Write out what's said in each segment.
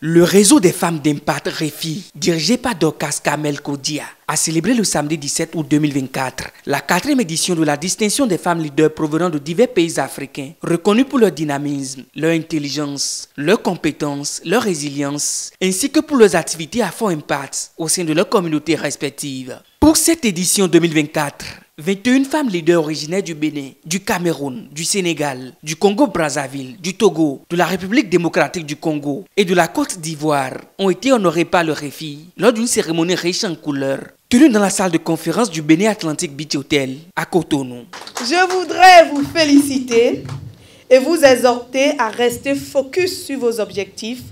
Le réseau des femmes d'impact REFI, dirigé par Dorcas Kamel Kodia, a célébré le samedi 17 août 2024 la 4e édition de la distinction des femmes leaders provenant de divers pays africains, reconnues pour leur dynamisme, leur intelligence, leurs compétences, leur résilience, ainsi que pour leurs activités à fort impact au sein de leurs communautés respectives. Pour cette édition 2024, 21 femmes leaders originaires du Bénin, du Cameroun, du Sénégal, du Congo-Brazzaville, du Togo, de la République démocratique du Congo et de la Côte d'Ivoire ont été honorées par le REFI lors d'une cérémonie riche en couleurs tenue dans la salle de conférence du Bénin Atlantic Beach Hotel à Cotonou. Je voudrais vous féliciter et vous exhorter à rester focus sur vos objectifs,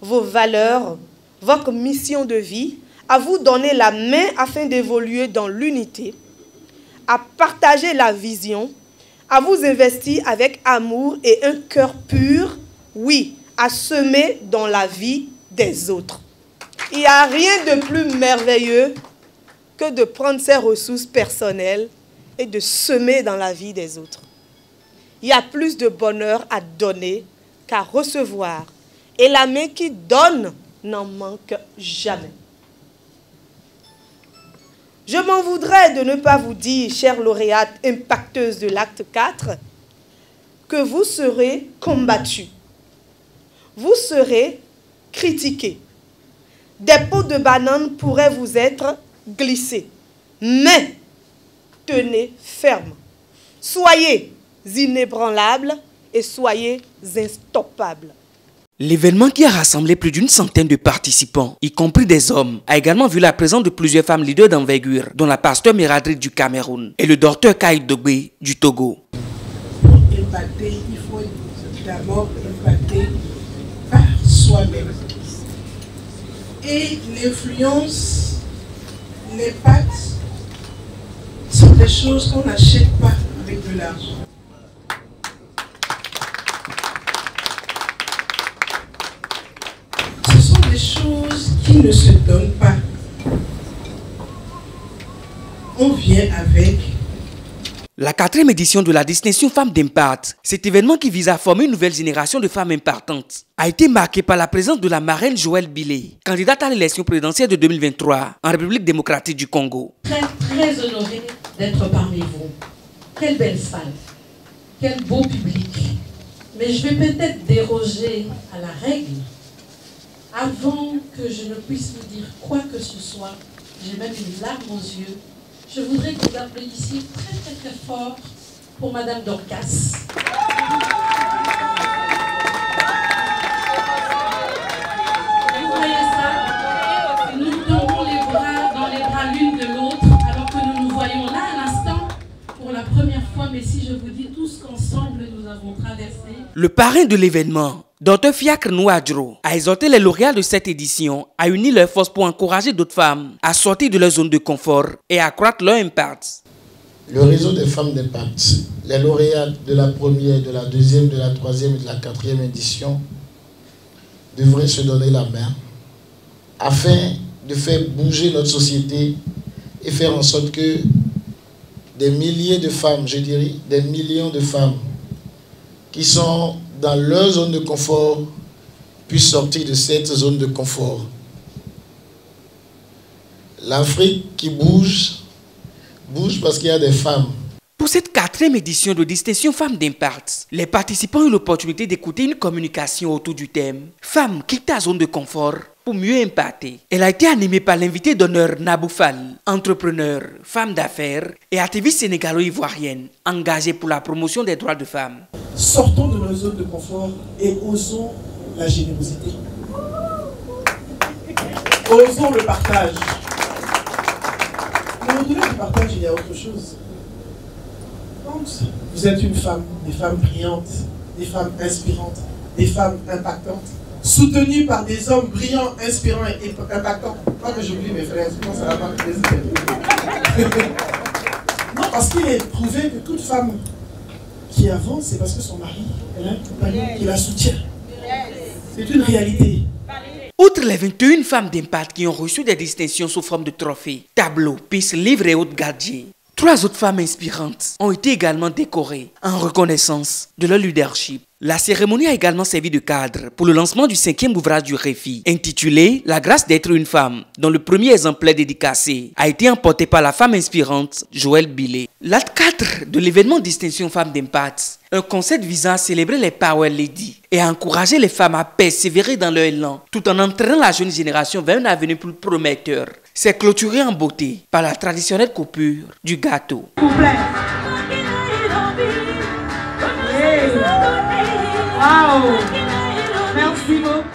vos valeurs, votre mission de vie, à vous donner la main afin d'évoluer dans l'unité, à partager la vision, à vous investir avec amour et un cœur pur, oui, à semer dans la vie des autres. Il n'y a rien de plus merveilleux que de prendre ses ressources personnelles et de semer dans la vie des autres. Il y a plus de bonheur à donner qu'à recevoir. Et la main qui donne n'en manque jamais. Je m'en voudrais de ne pas vous dire, chère lauréate impacteuse de l'acte 4, que vous serez combattus. Vous serez critiqués. Des pots de banane pourraient vous être glissés. Mais tenez ferme. Soyez inébranlables et soyez instoppables. L'événement qui a rassemblé plus d'une centaine de participants, y compris des hommes, a également vu la présence de plusieurs femmes leaders d'envergure, dont la pasteur Méradri du Cameroun et le docteur Kaï Dogbe du Togo. Pour épater, il faut d'abord épater par soi-même. Et l'influence, l'impact, sont des choses qu'on n'achète pas avec de l'argent. Des choses qui ne se donnent pas. On vient avec. La 4e édition de la distinction Femmes d'Impact, cet événement qui vise à former une nouvelle génération de femmes impactantes, a été marqué par la présence de la marraine Joëlle Bilé, candidate à l'élection présidentielle de 2023 en République démocratique du Congo. Très honorée d'être parmi vous. Quelle belle salle, quel beau public. Mais je vais peut-être déroger à la règle. Avant que je ne puisse vous dire quoi que ce soit, j'ai même une larme aux yeux, je voudrais que vous applaudissiez très fort pour Madame Dorcas. Vous voyez ça? Nous tombons les bras dans les bras l'une de l'autre, alors que nous nous voyons là à l'instant pour la première fois, mais si je vous dis tous qu'ensemble nous avons traversé. Le parrain de l'événement, Dr Fiacre Nouadjro, a exhorté les lauréats de cette édition à unir leurs forces pour encourager d'autres femmes à sortir de leur zone de confort et à accroître leur impact. Le réseau des femmes d'impact, les lauréats de la première, de la deuxième, de la troisième et de la 4e édition devraient se donner la main afin de faire bouger notre société et faire en sorte que des milliers de femmes, je dirais des millions de femmes qui sont dans leur zone de confort, puissent sortir de cette zone de confort. L'Afrique qui bouge parce qu'il y a des femmes. Pour cette 4e édition de distinction Femmes d'Impact, les participants ont eu l'opportunité d'écouter une communication autour du thème « Femmes quitte ta zone de confort pour mieux impacter ». Elle a été animée par l'invité d'honneur Nabou Fall, entrepreneur, femme d'affaires et activiste sénégalo-ivoirienne engagée pour la promotion des droits de femmes. Sortons de nos zones de confort et osons la générosité. Osons le partage. Mais au-delà du partage, il y a autre chose. Quand vous êtes une femme, des femmes brillantes, des femmes inspirantes, des femmes impactantes, soutenues par des hommes brillants, inspirants et impactants. Pas que j'oublie mes frères, sinon ça va pas me plaisir. Non, parce qu'il est prouvé que toute femme qui avance, c'est parce que son mari, elle a un compagnon qui la soutient. C'est une réalité. Outre les 21 femmes d'impact qui ont reçu des distinctions sous forme de trophées, tableaux, pistes, livres et autres gadgets, 3 autres femmes inspirantes ont été également décorées en reconnaissance de leur leadership. La cérémonie a également servi de cadre pour le lancement du 5e ouvrage du REFI, intitulé « La grâce d'être une femme », dont le premier exemplaire dédicacé a été emporté par la femme inspirante Joëlle Billet. L'acte 4 de l'événement Distinction Femmes d'Impact, un concept visant à célébrer les Power Ladies et à encourager les femmes à persévérer dans leur élan, tout en entraînant la jeune génération vers un avenir plus prometteur, s'est clôturé en beauté par la traditionnelle coupure du gâteau. Wow! Merci beaucoup.